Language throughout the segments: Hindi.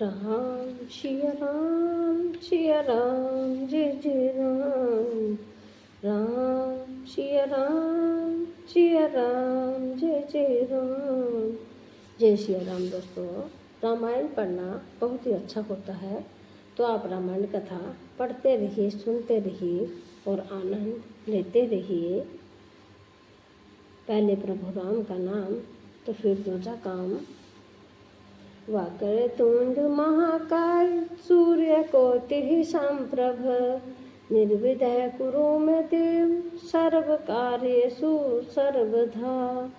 राम सिया राम जय जय राम। राम सिया राम जय जय राम। जय सिया राम। दोस्तों, रामायण पढ़ना बहुत ही अच्छा होता है, तो आप रामायण कथा पढ़ते रहिए, सुनते रहिए और आनंद लेते रहिए। पहले प्रभु राम का नाम तो फिर दूजा काम। वक्रतुंड महाकाय सूर्यकोटि समप्रभ निर्विघ्नं कुरु मे देव सर्व कार्येषु सर्वदा।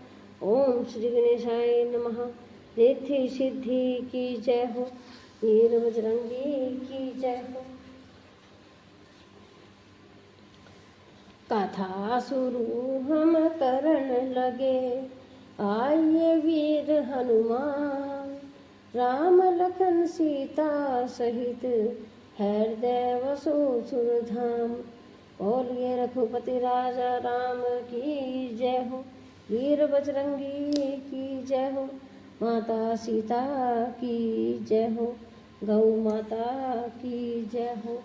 ओम श्री गणेशाय नमः। रिद्धि सिद्धि की जय हो, वीर बजरंगी की जय हो। कथा शुरू हम करन लगे, आइए वीर हनुमान। राम लखन सीता सहित हृदय वसु सुरधाम। बोलिए रघुपति राजा राम की जय हो, वीर बजरंगी की जय हो। माता सीता की जय हो, गौ माता की जय हो।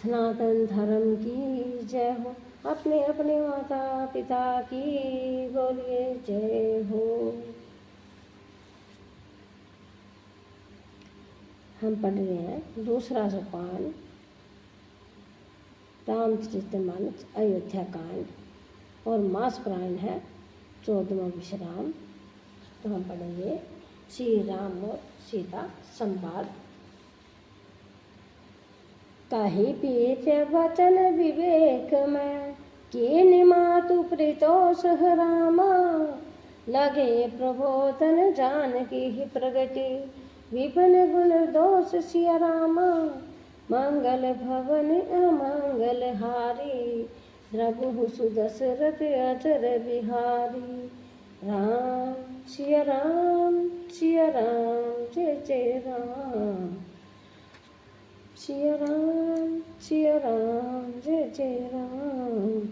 सनातन धर्म की जय हो, अपने अपने माता पिता की बोलिए जय हो। हम पढ़ रहे हैं दूसरा सोपान, रामचरितमानस अयोध्या कांड, और मास पुराण है 14वां विश्राम। तो हम पढ़ेंगे श्री राम और सीता संवाद। कही पीठ वचन विवेक में, कीन मातु प्रीतोष रामा। लगे प्रबोधन जानकी ही प्रगति, विपिन गुण दोष सिया रामा। मंगल भवन अमंगल हारी, द्रवहु सुदशरथ अचर बिहारी। राम सिया राम जय जय राम। सिया राम जय जय राम।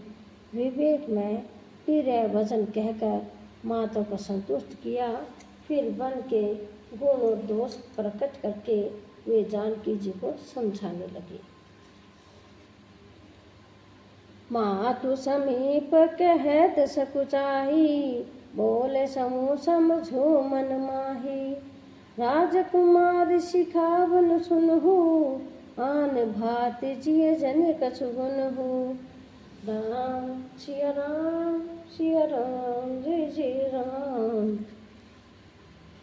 विवेक में फिर वचन कहकर माता को संतुष्ट किया, फिर वन के गुण और दोष प्रकट करके वे जानकी जी को समझाने लगे। मातु समीप कहत सकुचाई, बोले समूह समझो मन माही। राजकुमार सिखावन सुनहु, आन भात जिय जन कछु गुनहु। राम सिया राम जय जय राम।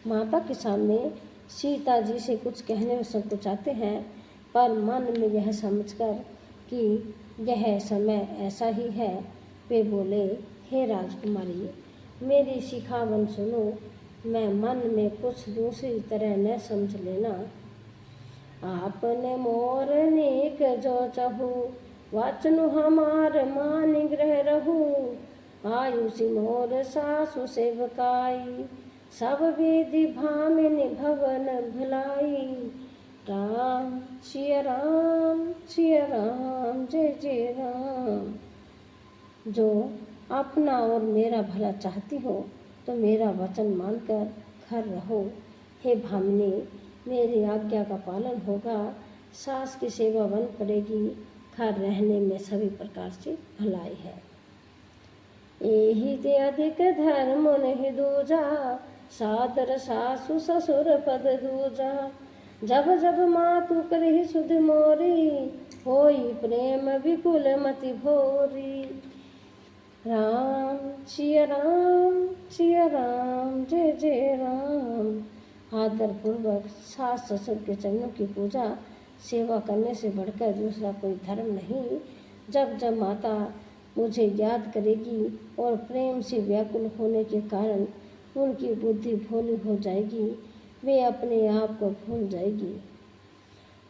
माता के सामने सीता जी से कुछ कहने में संकोचाते हैं, पर मन में यह समझकर कि यह समय ऐसा ही है, वे बोले, हे राजकुमारी, मेरी सिखावन सुनो। मैं मन में कुछ दूसरी तरह न समझ लेना। आपने मोर नेक जो चहु, वचनु हमार मान ग्रह रहु। आयुषि मोर सासु सेवकाई, सब विधि भामिनी भवन भलाई। राम सिया राम जय जय राम। जो अपना और मेरा भला चाहती हो तो मेरा वचन मानकर घर रहो। हे भामिनी, मेरी आज्ञा का पालन होगा, सास की सेवा बन पड़ेगी, घर रहने में सभी प्रकार से भलाई है। एहि ते अधिक धर्म नहीं दूजा, सादर सासु ससुर पद दूजा। जब जब मातु करहि सुध मोरी, होई प्रेम विपुल मति भोरी। राम सिया राम जय जय राम। आदर पूर्वक सास ससुर के चरणों की पूजा सेवा करने से बढ़कर दूसरा कोई धर्म नहीं। जब जब माता मुझे याद करेगी और प्रेम से व्याकुल होने के कारण उनकी बुद्धि भोली हो जाएगी, वे अपने आप को भूल जाएगी।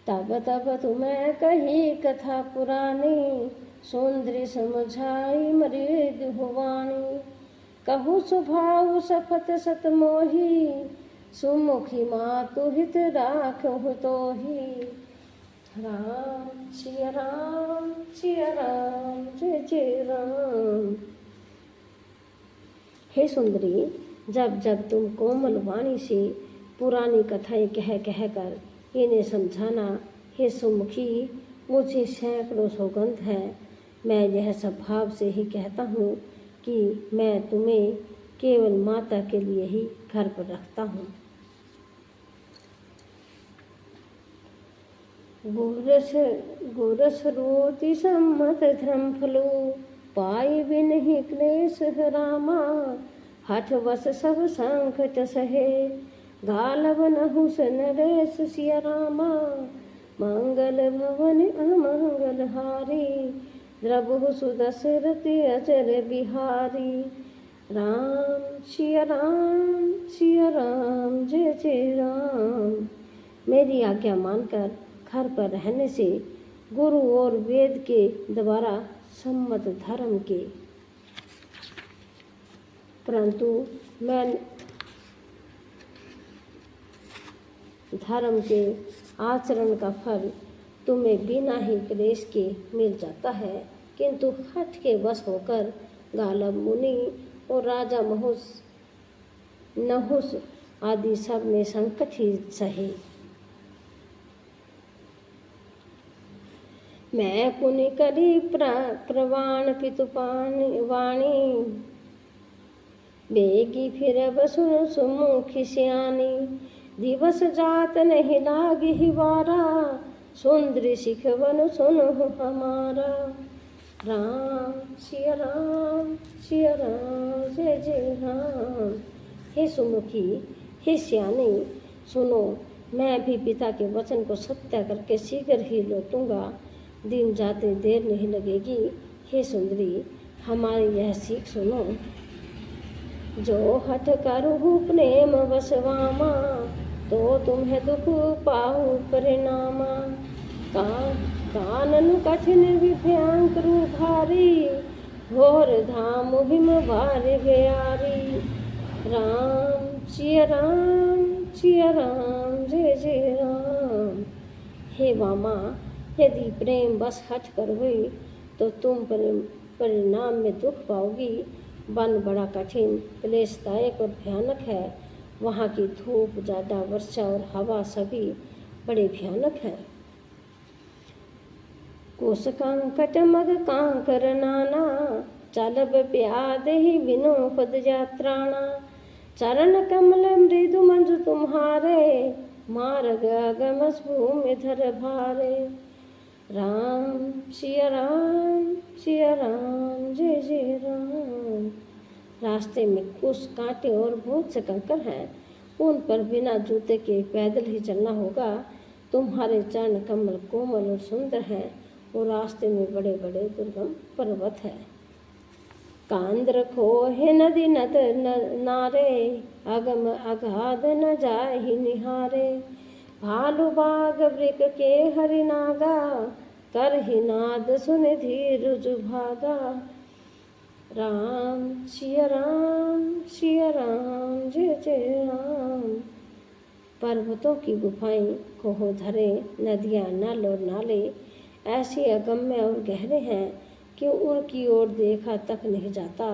तब तब तुम्हें कही कथा पुरानी, सुंदरी समझाई मृदु हुवानी। कहु स्वभाव सफत सत मोही, सुमुखी मातु हित राखहु तोही। राम सिया राम जय जय राम। हे सुंदरी, जब जब तुम कोमल वाणी से पुरानी कथाएं कह कह कर इन्हें समझाना। हे सुमुखी, मुझे सैकड़ों सौगंध है, मैं यह सब भाव से ही कहता हूँ कि मैं तुम्हें केवल माता के लिए ही घर पर रखता हूँ। गोरस गोरस रोति सम्मत धर्म फलो, पाई बिन ही क्लेश रामा, हठ वस सब संकट सहे, गालव नहुस नरेश सिया रामा, मंगल भवन अमंगल हारी, द्रबहु सुदशरथ अजर बिहारी। राम सिया राम सिया राम जय जय राम। मेरी आज्ञा मानकर घर पर रहने से गुरु और वेद के द्वारा सम्मत धर्म के, परंतु मैं धर्म के आचरण का फल तुम्हें बिना ही क्लेश के मिल जाता है, किंतु हठ के वश होकर गालव मुनि और राजा नहुस आदि सब ने संकट ही सहे। मैं पुनि करी प्रवाण पितुपान वाणी, बेगी फिर सुन सुमुखी सियानी, दिवस जात नहीं लागी ही वारा, सुंदरी सिखवन सुनो हमारा। राम सिया राम जय जय राम। हे सुमुखी, हे सियानी, सुनो, मैं भी पिता के वचन को सत्य करके शीघ्र ही लौटूंगा, दिन जाते देर नहीं लगेगी। हे सुंदरी, हमारी यह सीख सुनो। जो हठ करहु प्रेम वसवामा, तो तुम्हें दुख पाहु परिणामा। कानन कठिन विभ्यांकर भारी, घोर धाम हिम भारी गयारी। राम सिया राम जय जय राम। हे वामा, यदि प्रेम बस हट कर हुई तो तुम परिणाम में दुख पाओगी। वन बड़ा कठिन, क्लेशदायक और भयानक है। वहाँ की धूप, ज़्यादा वर्षा और हवा सभी बड़े भयानक है। कोस कंकट मद कांकर नाना, चलब प्याद ही बिनो पद यात्राणा। चरण कमल मृदु मंजु तुम्हारे, मार्ग अगम भूमि धर भारे। राम सिया राम जय जय राम। रास्ते में कुछ कांटे और बहुत से कंकर हैं, उन पर बिना जूते के पैदल ही चलना होगा। तुम्हारे चरण कमल कोमल और सुंदर हैं, और रास्ते में बड़े बड़े दुर्गम पर्वत है। कांद्र खोहे नदी नद नारे, अगम अगाध न जाहि निहारे। भालु बाग वृक के हरिनागा, कर ही नाद सुन धीर भागा। राम सिया राम जय जय राम। पर्वतों की गुफाएं, कोह धरे, नदियाँ, नल और नाले ऐसे अगम्य और गहरे हैं कि उनकी ओर देखा तक नहीं जाता।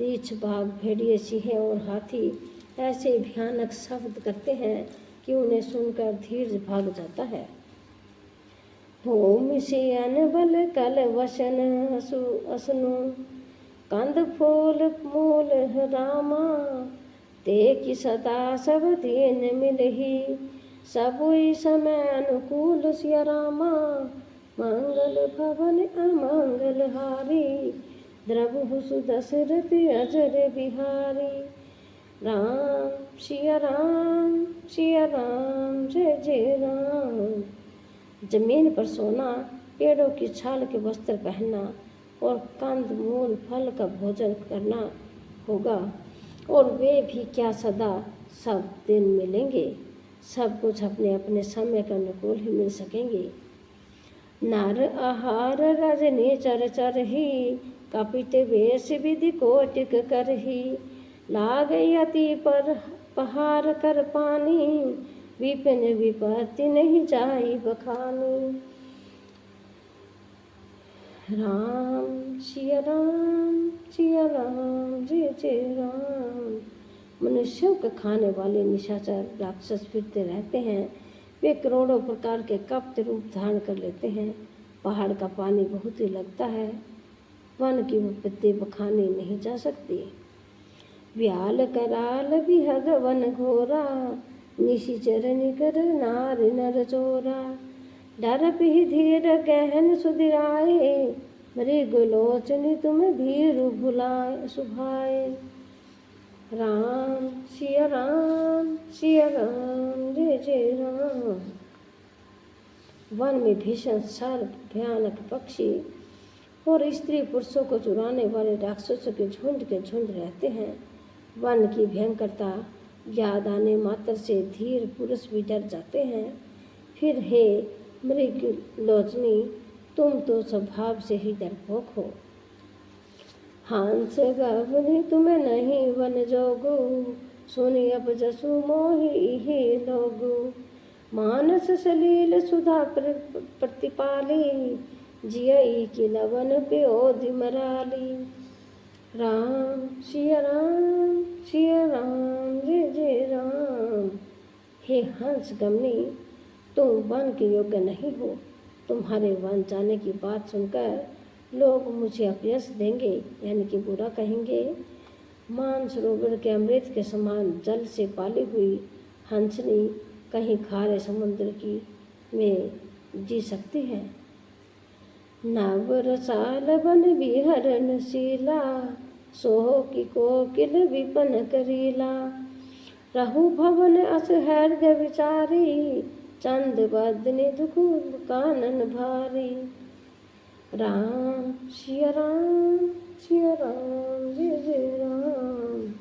रीछ, बाघ, भेड़िए, सिंह और हाथी ऐसे भयानक शब्द करते हैं कि उन्हें सुनकर धीर्ज भाग जाता है। भूमि से अनबल कल वसन असनु, कंद फूल मूल रामा। ते की सदा सब दिन मिलही, सबुई समय अनुकूल सिया रामा। मंगल भवन अमंगल हारी, द्रबहु सुदशरथ अजर बिहारी। राम सिया राम जय जय राम। जमीन पर सोना, पेड़ों की छाल के वस्त्र पहनना और कंद मूल फल का भोजन करना होगा, और वे भी क्या सदा सब दिन मिलेंगे। सब कुछ अपने अपने समय के अनुकूल ही मिल सकेंगे। नर आहार रजनी चर चर ही, कपित वेश विधि कोटिक कर ही। लाग यति पर पहार कर पानी, विपिन विपत्ति नहीं जाई बखानी। राम सिया राम जय जय राम। मनुष्यों को खाने वाले निशाचर राक्षस फिरते रहते हैं। वे करोड़ों प्रकार के कपट रूप धारण कर लेते हैं। पहाड़ का पानी बहुत ही लगता है, वन की विपत्ति बखानी नहीं जा सकती। व्याल कराल बिहग वन घोरा, निशिचर निकर नार नर चोरा। डर पिहि धीर गहन सुधिराए, मृग लोचनी तुम भीरु भुलाए सुभाए। राम सिया राम सिया राम जय जय राम। वन में भीषण सर्प, भयानक पक्षी और स्त्री पुरुषों को चुराने वाले राक्षसों के झुंड रहते हैं। वन की भयंकरता याद आने मात्र से धीर पुरुष भी डर जाते हैं। फिर हे मृग लोचनी, तुम तो स्वभाव से ही डरपोक हो। हंस गबनी तुम्हें नहीं वन जोगु, सुनि अब जसु मोहि ही लोगु। मानस सलील सुधा प्रतिपाली, जियई की लवन प्योधि मराली। राम सिया राम जय जय राम। हे हंस गमनी, तुम वन के योग्य नहीं हो। तुम्हारे वन जाने की बात सुनकर लोग मुझे अपयश देंगे, यानी कि बुरा कहेंगे। मानसरोवर के अमृत के समान जल से पाली हुई हंसनी कहीं खारे समुद्र की में जी सकती है। नव रसाल बन विहरण शीला, सोहो की कोकिल विपन करीला। रहु भवन अस हृदय विचारी, चंद बदनि दुख कानन भारी। राम सिया राम जय जय राम।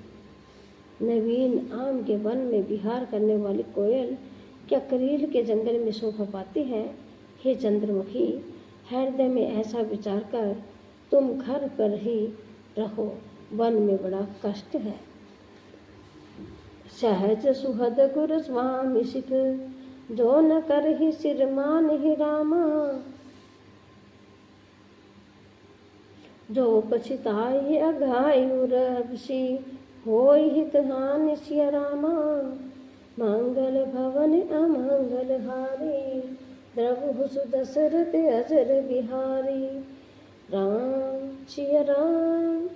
नवीन आम के वन में विहार करने वाली कोयल क्या करील के जंगल में शोभा पाती है? हे चंद्रमुखी, हृदय में ऐसा विचार कर तुम घर पर ही रहो, वन में बड़ा कष्ट है। सहज सुहद गुर स्वामी सिख, जो न कर ही सिर मान ही रामा। जो पछताई अघायु रवसी, होई हित हानि सिया रामा। मंगल भवन अमंगल हारी, द्रवहु सुदशरथ अजर बिहारी। राम सिया राम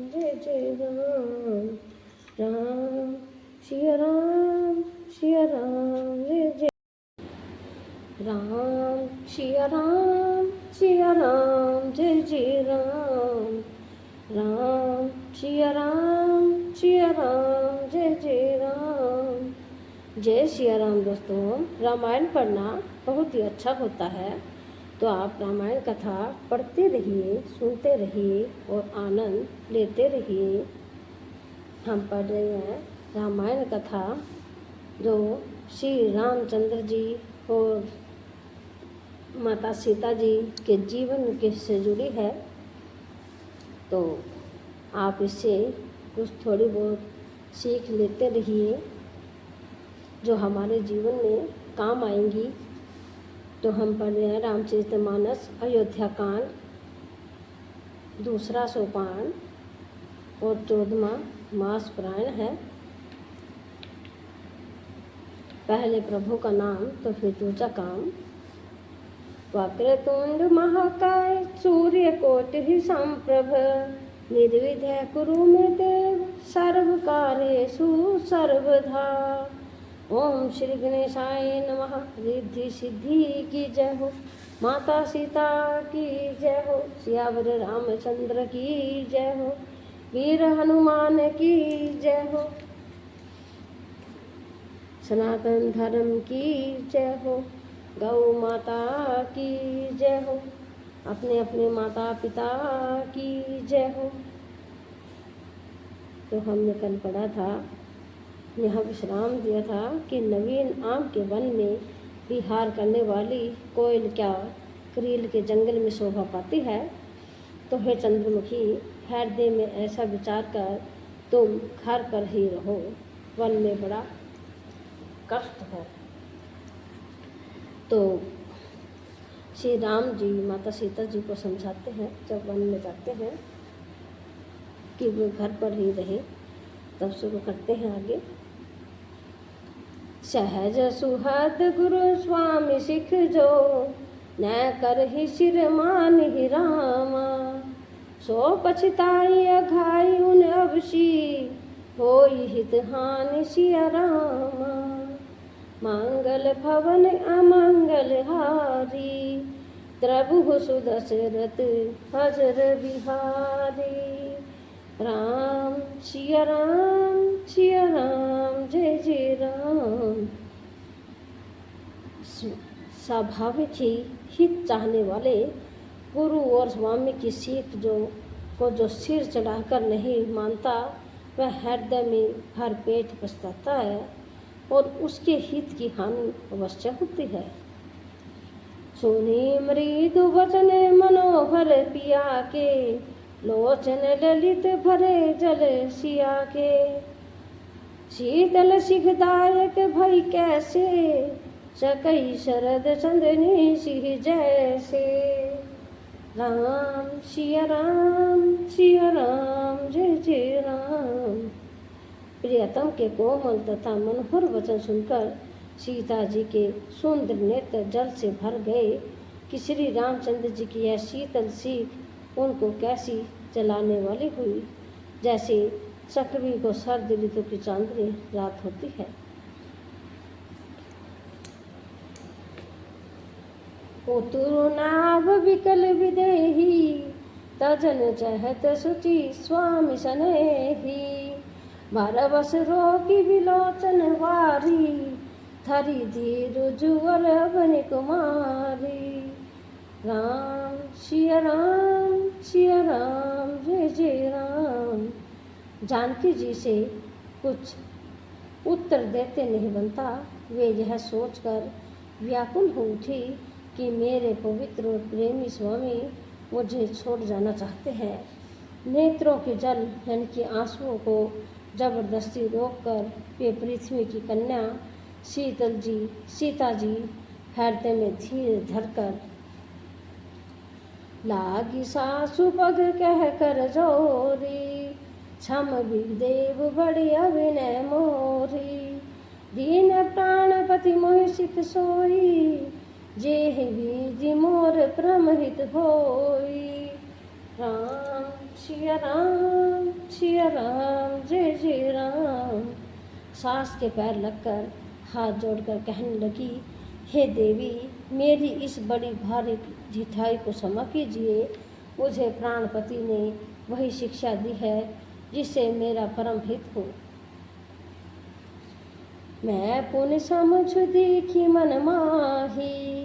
जय जय राम। राम सिया राम जय जय राम। सिया राम जय जय राम। राम सिया राम जय जय राम। जय सिया राम। दोस्तों, रामायण पढ़ना बहुत ही अच्छा होता है, तो आप रामायण कथा पढ़ते रहिए, सुनते रहिए और आनंद लेते रहिए। हम पढ़ रहे हैं रामायण कथा, जो श्री रामचंद्र जी और माता सीता जी के जीवन के से जुड़ी है। तो आप इससे कुछ थोड़ी बहुत सीख लेते रहिए, जो हमारे जीवन में काम आएंगी। तो हम पढ़ रहे हैं रामचरितमानस अयोध्या कांड, दूसरा सोपान और 14वां मास पारायण है। पहले प्रभु का नाम तो फिर दूजा काम। वक्रतुंड महाकाय सूर्यकोटि समप्रभ, निर्विघ्नं कुरु मे देव सर्वकार्येषु सर्वदा। ओम श्री गणेशाय नमः। रिद्धि सिद्धि की जय हो, माता सीता की जय हो, सियावर रामचंद्र की जय हो, वीर हनुमान की जय हो, सनातन धर्म की जय हो, गौ माता की जय हो, अपने अपने माता पिता की जय हो। तो हमने कल पढ़ा था, यहाँ विश्राम दिया था कि नवीन आम के वन में विहार करने वाली कोयल क्या करील के जंगल में शोभा पाती है। तो हे चंद्रमुखी, हृदय में ऐसा विचार कर तुम घर पर ही रहो, वन में बड़ा कष्ट है। तो श्री राम जी माता सीता जी को समझाते हैं, जब वन में जाते हैं, कि वो घर पर ही रहे। तब शुरू करते हैं आगे। सहज सुहद गुरु स्वामी सिख जो, न कर ही सिर मान ही रामा। सो पछताई अघाई उन अवशी, होई हित हानि सिया रामा। मंगल भवन अमंगल हारी, प्रभु सुदशरथ हजर बिहारी। राम सिया राम सिया राम, जय जय राम। स्वाभाविक ही हित चाहने वाले गुरु और स्वामी की सीख जो सिर चढ़ाकर नहीं मानता, वह हृदय में भर पेट पछताता है और उसके हित की हानि अवश्य होती है। सुनी मृदु वचन मनोहर पिया के, लोचन ललित भरे जल सिया के। शीतल सिखदायक भई कैसे, सकई शरद चंदनी सिंह जैसे। राम सिया राम सिया राम, जय जय राम। प्रियतम के कोमल तथा मनोहर वचन सुनकर सीता जी के सुंदर नेत्र जल से भर गए कि श्री रामचंद्र जी की यह शीतल सीख उनको कैसी जलाने वाली हुई, जैसे चक्रवी को सर्द ऋतु की चांदनी रात होती है। नाभ विकल विदेही, तजन चहत सुचि स्वामी सनेही। बारबस रोगी विलोचन वारी, थरी धीर जुअल बन कुमारी। राम सिया राम सिया राम, जय जय राम। जानकी जी से कुछ उत्तर देते नहीं बनता, वे यह सोचकर व्याकुल हो उठी कि मेरे पवित्र और प्रेमी स्वामी मुझे छोड़ जाना चाहते हैं। नेत्रों के जल यानी कि आंसुओं को जबरदस्ती रोककर वे पृथ्वी की कन्या सीता जी हृदय में धीरे धरकर लागी सासु पग कह कर जोरी। क्षम देव बड़ी अभिनय मोरी, दीन प्राणपति मोहि सिख सोई। जेह बीज मोर प्रमहित होई। राम सिया राम सिया राम, जय जय राम। सास के पैर लगकर हाथ जोड़कर कहने लगी, हे देवी, मेरी इस बड़ी भारी ढिठाई को क्षमा कीजिए। मुझे प्राणपति ने वही शिक्षा दी है जिससे मेरा परम हित हो। मैं पुण्य समझ देखी मन माही,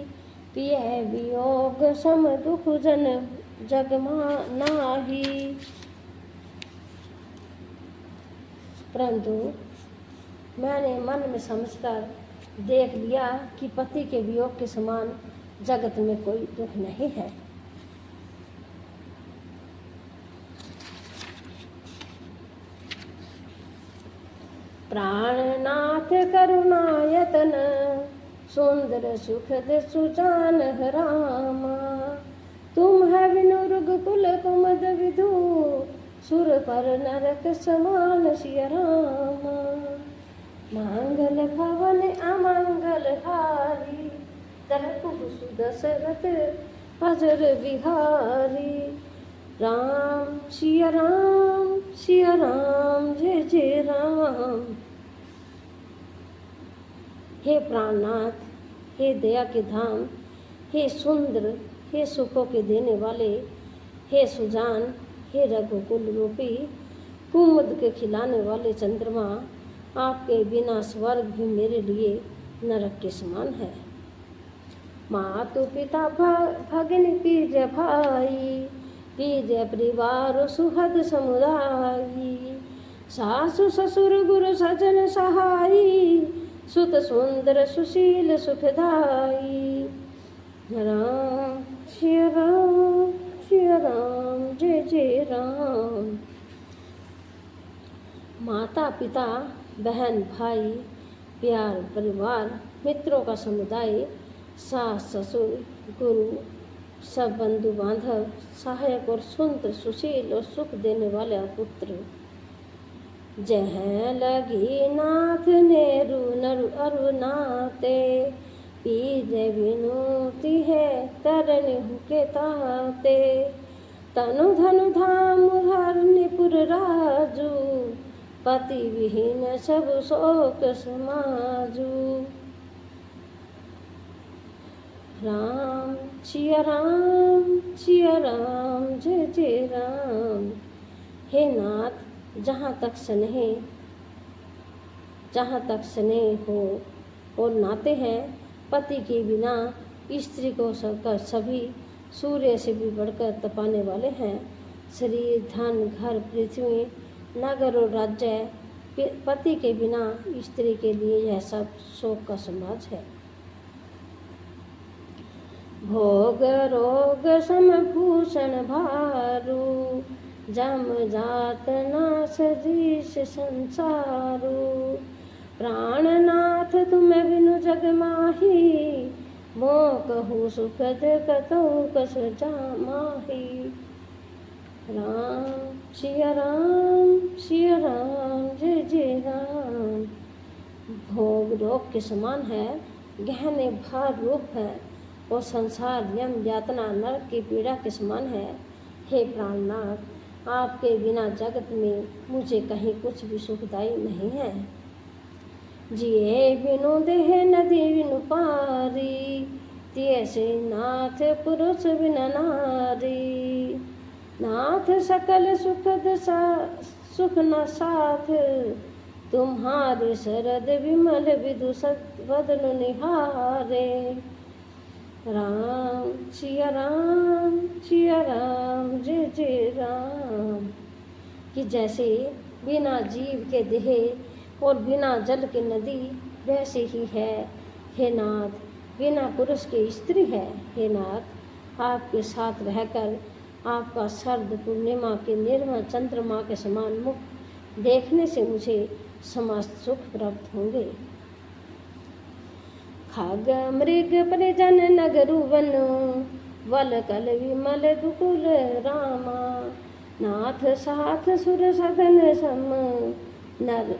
पिय वियोग सम दुख जन जग नाही। परंतु मैंने मन में समझकर देख लिया कि पति के वियोग के समान जगत में कोई दुख नहीं है। प्राणनाथ करुणायतन, सुंदर सुखद सुजान रामा। तुम है विनु रघुकुल कुमद विधु, सुर पर नरक समान सिया रामा। मंगल भवन अमंगल हारी, प्रभु सुदशरथ हजर बिहारी। राम सिया राम सिया राम, जय जय राम। हे प्राणनाथ, हे दया के धाम, हे सुंदर, हे सुखों के देने वाले, हे सुजान, हे रघुकुल रूपी कुमुद के खिलाने वाले चंद्रमा, आपके बिना स्वर्ग भी मेरे लिए नरक के समान है। मातु पिता भगिन पीर भाई, पीर परिवार सुहद समुदायी। सासु ससुर गुरु सजन सहाई, सुत सुंदर सुशील सुखदाई। राम श्री राम श्री राम, जय जय राम। माता पिता बहन भाई प्यार परिवार मित्रों का समुदाय, सास ससुर गुरु सब बंधु बांधव सहायक और सुंदर सुशील और सुख देने वाले पुत्र। जह लगी नाथ नेरु नरु अरुनाते, पीज विनोती है तरन के ताते। तनु धनु धाम धरनीपुर राजू, पति विहीन सब शोक समाजू। राम सिया राम सिया राम जय जय राम। हे नाथ, जहाँ तक स्नेह हो और नाते हैं, पति के बिना स्त्री को सभी सूर्य से भी बढ़कर तपाने वाले हैं। शरीर, धन, घर, पृथ्वी, नगर और राज्य, पति के बिना स्त्री के लिए यह सब शोक का समाज है। भोग रोग समभूषण भारू, जम जात नाश दीश संसारू। प्राणनाथ तुम बिनु जग माही, मो कहूँ सुखद कतहु कस जामाही। राम सिया राम जय जय राम। भोग रोग के समान है, गहने भार रूप है, और संसार यम यातना नरक की पीड़ा के समान है। हे प्राणनाथ, आपके बिना जगत में मुझे कहीं कुछ भी सुखदायी नहीं है। जिए बिनु देह नदी बिनु पारी, तैसे नाथ पुरुष बिना नारी। नाथ सकल सुखद सुख न साथ, तुम्हारे शरद विमल विदु बदन निहारे। राम सिया राम जय जय राम। कि जैसे बिना जीव के देह और बिना जल के नदी, वैसे ही है हे नाथ, बिना पुरुष के स्त्री है। हे नाथ, आपके साथ रहकर आपका शरद पूर्णिमा के निर्मल चंद्रमा के समान मुख देखने से मुझे समस्त सुख प्राप्त होंगे। खग मृग परिजन नगरु वनु, वल कल विमल दुकुल रामा। नाथ साथ सुर सदन सम, नर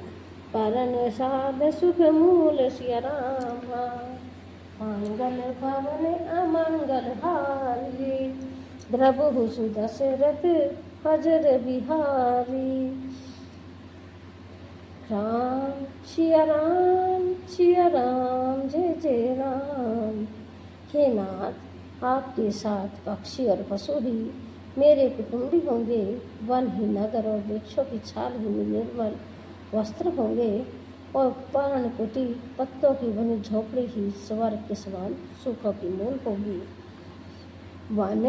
परन साध सुख मूल सिया रामा। मंगल भवन अमंगल हारी, द्रवहु सुदशरथ हजर बिहारी। राम सिया राम जय जय राम। हे नाथ, आपके साथ पक्षी और पशु ही मेरे कुटुंबी होंगे। वन ही नगर और वृक्षों की छाल ही निर्मल वस्त्र होंगे, और पर्णकुटी पत्तों की बनी झोपड़ी ही स्वर्ग के समान सुखों की मूल होगी। वन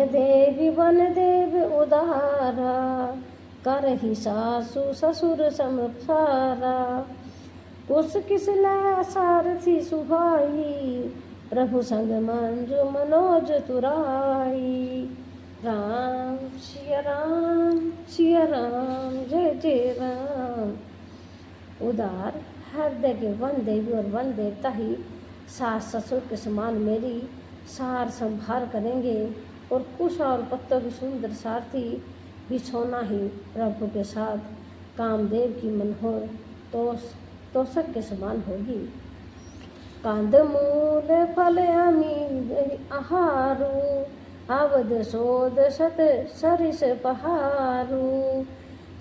देव उदारा, कर ही सासु ससुर समसारा। कुश किसला सारथी सुहाई, प्रभु संग मंजु मनोज तुराई। राम सिया राम जय जय राम। उदार हृदय के वन देवी और वन देवता ही सास ससुर के समान मेरी सार संभार करेंगे, और कुश और पत्तों की सुंदर सारथी बिछौना ही प्रभु के साथ कामदेव की मनोहर तोषक के समान होगी। कंदमूल फल अमीन आहारू, अवध शोध शत सरिस पहारू।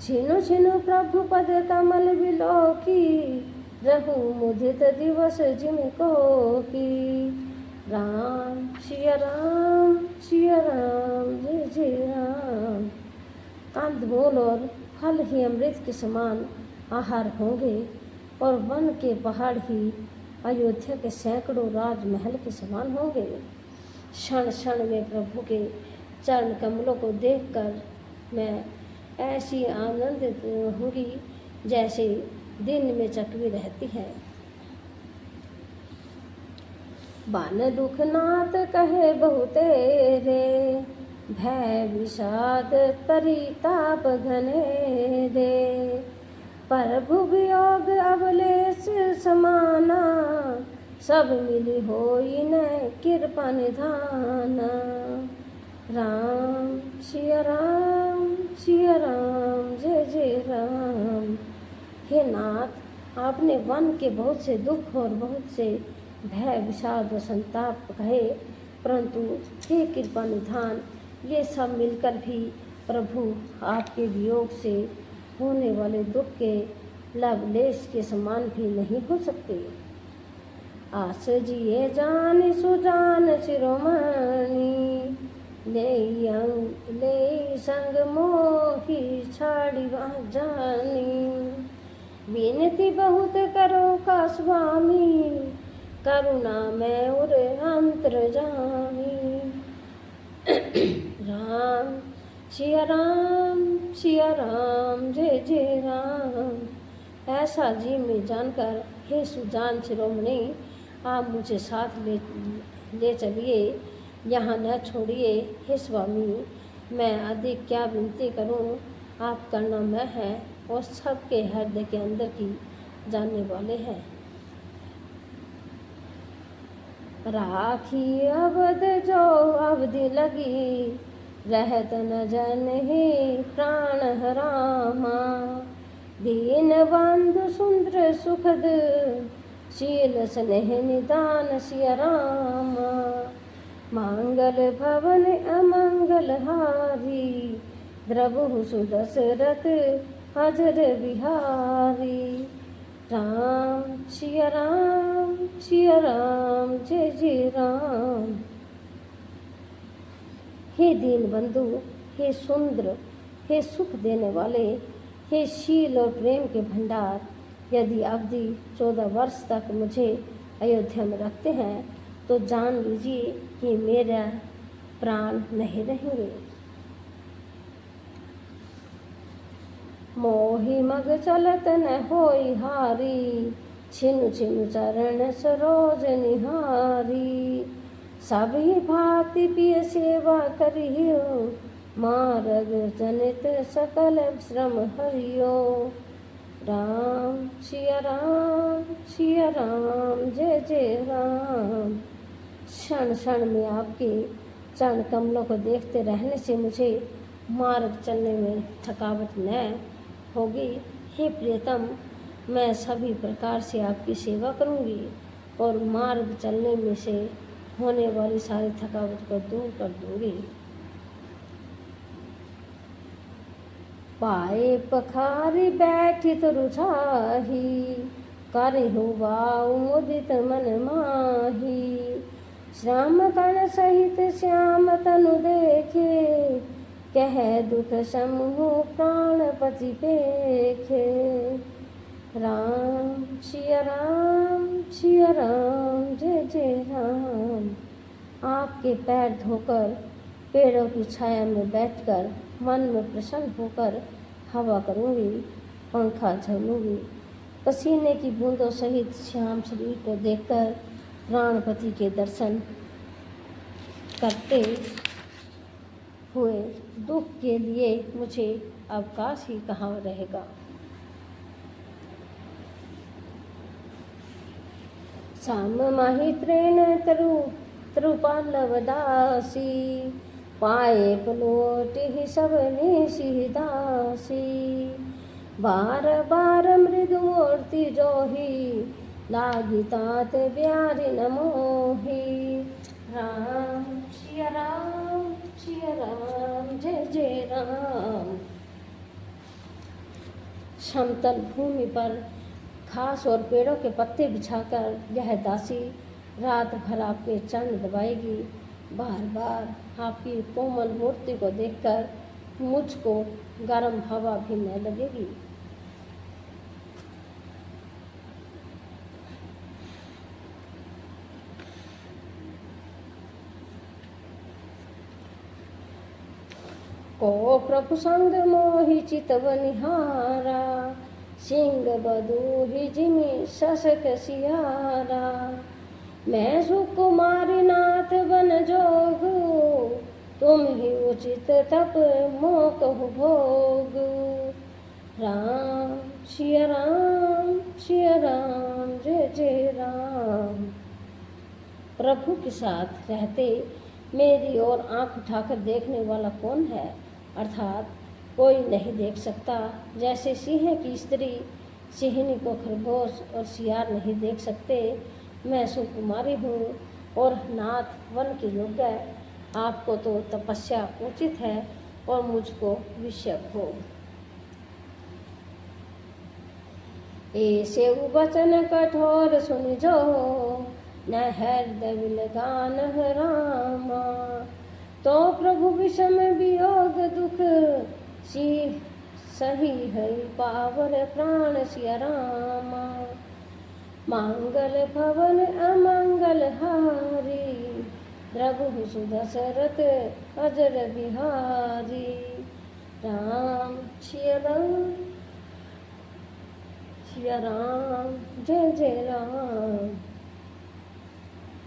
छिनु छिनु प्रभु पद कमल बिलोकी, रहु मुदित दिवस जिनको की। राम सिया राम जय जय राम। कंदमूल और फल ही अमृत के समान आहार होंगे, और वन के पहाड़ ही अयोध्या के सैकड़ों राजमहल के समान होंगे। क्षण क्षण में प्रभु के चरण कमलों को देखकर मैं ऐसी आनंदित होंगी जैसे दिन में चकवी रहती है। बन दुखनाथ कहे बहुतेरे, भय विषाद परिताप घने रे। प्रभु वियोग अवलेश समाना, सब मिली होई न कृपा निधान। राम सिया राम जय जय राम। हे नाथ, आपने वन के बहुत से दुख और बहुत से भय विषाद और संताप कहे, परंतु हे कृपा निधान, ये सब मिलकर भी प्रभु आपके वियोग से होने वाले दुख के लवलेश के समान भी नहीं हो सकते। आस जिए जान सुजान शिरोमणि, ले संग मोहि छाड़ी जानी। विनती बहुत करो का स्वामी, करुणा में उर अंतर जानी। राम सिया राम, सिया राम, जय जय राम। ऐसा जी में जानकर हे सुजान शिरोमणि, आप मुझे साथ ले चलिए, यहाँ न छोड़िए। हे स्वामी, मैं अधिक क्या विनती करूँ, आप करना मैं है और सबके हृदय के अंदर की जानने वाले हैं। राखी अवध जो अवधि लगी, रहत न जन ही प्राण हरामा। दीन बंधु सुंदर सुखद, शील स्नेह निदान सिया रामा। मंगल भवन अमंगल हारी, द्रवहु सुदशरथ अजर बिहारी। राम सिया राम, सिया राम, जय जय राम। हे दीन बंधु, हे सुंदर, हे सुख देने वाले, हे शील और प्रेम के भंडार, यदि अवधि 14 वर्ष तक मुझे अयोध्या में रखते हैं तो जान लीजिए कि मेरा प्राण नहीं रहेंगे। मोहि मग चलत न होई हारी, छिनु छिनु चरण सरोज निहारी। सभी भांति पिय सेवा करियो, मार्ग जनित सकल श्रम हरियो। राम सिया राम, सिया राम, जय जय राम। क्षण क्षण में आपके चरण कमलों को देखते रहने से मुझे मार्ग चलने में थकावट न होगी। हे प्रियतम, मैं सभी प्रकार से आपकी सेवा करूंगी और मार्ग चलने में से होने वाली सारी थकावट को दूर कर दूंगी। पाए पखारी बैठी तो रुझाही, करे हुआ मुदित मन माही। श्याम कण सहित श्याम तनु देखे, कह दुख समूह प्राणपति पेखे। राम सिया राम, सिया राम, जय जय राम। आपके पैर धोकर पेड़ों की छाया में बैठकर मन में प्रसन्न होकर हवा करूँगी, पंखा झलूँगी। पसीने की बूंदों सहित श्याम शरीर को देखकर प्राणपति के दर्शन करते हुए दुख के लिए मुझे अवकाश ही कहाँ रहेगा। साम माही त्रेण त्रुपालवदासी, पाए पलोट ही सब निशी दासी। बार बार मृदु मूर्ति जोही, लागी तात ब्यारी न मोही। राम सिया राम, सिया राम, जय जय राम। समतल भूमि पर घास और पेड़ों के पत्ते बिछाकर यह दासी रात भर आपके चरण दबाएगी। बार बार आपकी कोमल मूर्ति को देखकर मुझको गर्म हवा भी न लगेगी। को प्रभु संग मोहि चितव निहारा, सिंह बधूहि जिमि ससक सियारा। मैं सुकुमारी नाथ बन जोगु, तुम ही उचित तप मोह कहु भोग। राम सिया राम, सिया राम, जय जय राम। प्रभु के साथ रहते मेरी ओर आंख उठाकर देखने वाला कौन है, अर्थात कोई नहीं देख सकता। जैसे सिंह की स्त्री सिंहनी को खरगोश और सियार नहीं देख सकते। मैं सुकुमारी हूँ और नाथ वन की योग्य। आपको तो तपस्या उचित है और मुझको विषय भोग। ऐसे वचन कठोर सुन जो, न हृदय विलगान रामा। तो प्रभु विषम वियोग दुख, सी सही है पावर प्राण सिया रामा। मांगल भवन अमंगल हारी, द्रभु सुदशरथ अजर बिहारी। राम सिया राम, सिया राम, जय जय राम।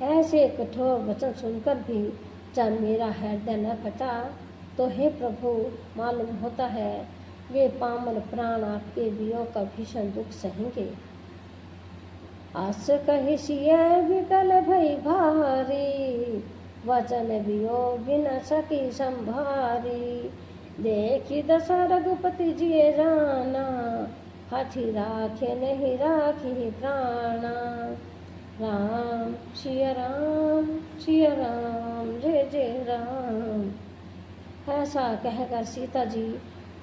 ऐसे कठोर वचन सुनकर भी जब मेरा हृदय न फटा, तो हे प्रभु मालूम होता है वे पामर प्राण आपके वियोग का भीषण दुख सहेंगे। आस कहि सिय विकल भई भारी, वचन वियोग न सकी संभारी। देखी दशा रघुपति जिय जाना, हठि राखे नहीं राखी प्राणा। राम सिया राम, सिया राम, जय जय राम। ऐसा कहकर सीता जी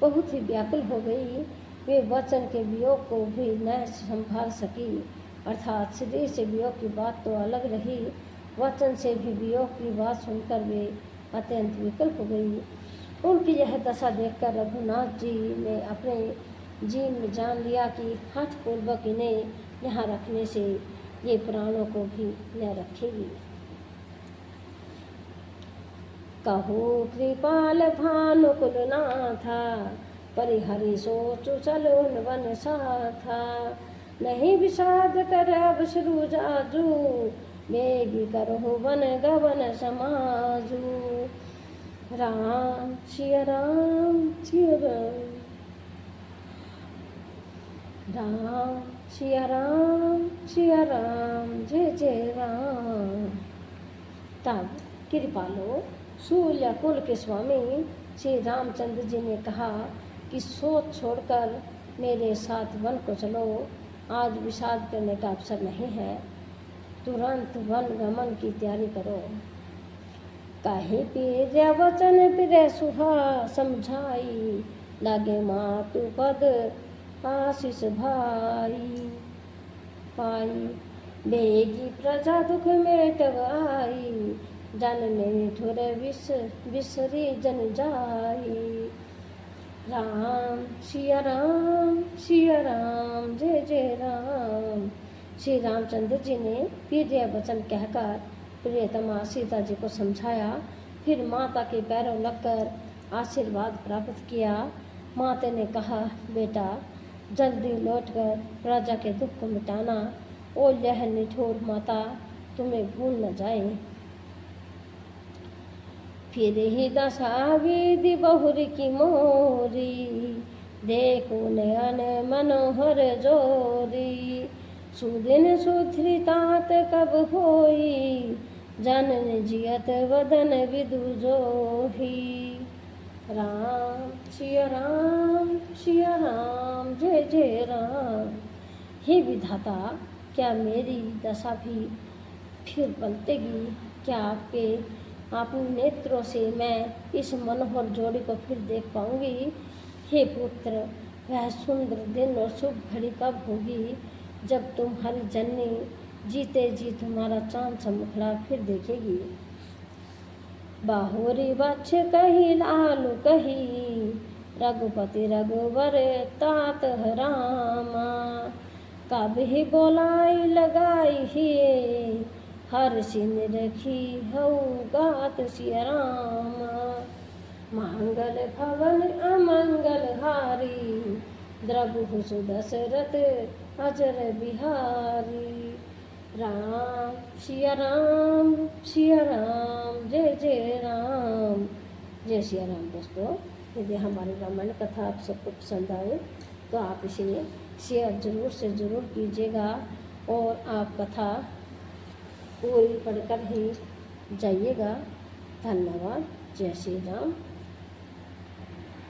बहुत ही व्याकुल हो गई। वे वचन के वियोग को भी न संभाल सकी। अर्थात शरीर से वियोग की बात तो अलग रही, वचन से भी वियोग की बात सुनकर वे अत्यंत विकल हो गई। उनकी यह दशा देखकर रघुनाथ जी ने अपने जी में जान लिया कि हठ पूर्वक इन्हें यहाँ रखने से ये प्राणों को भी न रखेगी। कहो कृपाल भानुकुलनाथा, परिहरि सोचु चलो वन साथा। नहीं विषाद कर अब श्रु जाजू, बेगी करहु वन गवन समाजू। राम सिया राम, सिया राम, राम सिया राम, सिया राम, जय जय राम। तब कृपालो सूर्य कुल के स्वामी श्री रामचंद्र जी ने कहा कि सोच छोड़कर मेरे साथ वन को चलो। आज विषाद करने का अवसर नहीं है, तुरंत वन गमन की तैयारी करो। कहे प्रिय वचन प्रिय सुहा समझाई, लगे मातु पद आशीष भाई पाई। बेगी प्रजा दुख मेटवाई, जननी ठुर विसरी जन जाई। राम सिया राम, सिया राम, जय जय राम। श्री रामचंद्र जी ने प्रिय वचन कहकर प्रियतमा सीता जी को समझाया। फिर माता के पैरों लगकर आशीर्वाद प्राप्त किया। माता ने कहा, बेटा जल्दी लौटकर प्रजा के दुख को मिटाना। ओ यह निठुर माता तुम्हें भूल न जाए। फिर ही दशा विधि बहुरी की मोरी, देखो नयन मनोहर जोरी। सुदिन सुधरी तात कब होई, जनन जियत वदन विदु जोही। राम सिया राम, सिया राम, जय जय राम। हे विधाता, क्या मेरी दशा भी फिर पलटेगी? क्या आपके नेत्रों से मैं इस मनोहर जोड़ी को फिर देख पाऊंगी? हे पुत्र, वह सुंदर दिन और शुभ घड़ी कब होगी जब तुम्हारी जननी जीते जी तुम्हारा चांद सा मुखड़ा फिर देखेगी? बाहुरी बच्छ कही लालू कही, रघुपति रघुवर तात रामा। कब ही बोलाई लगाई ही, हर सिन रखी हऊ गात सिया रामा। मांगल भवन अमंगल हारी, द्रभु सुदशरथ अजर बिहारी। राम सिया राम, सिया राम, जय जय राम। जय सिया राम। दोस्तों, यदि हमारी रामायण कथा आप सबको पसंद आए तो आप इसे शेयर ज़रूर से ज़रूर कीजिएगा और आप कथा पूरी पढ़कर ही जाइएगा। धन्यवाद। जय श्री राम।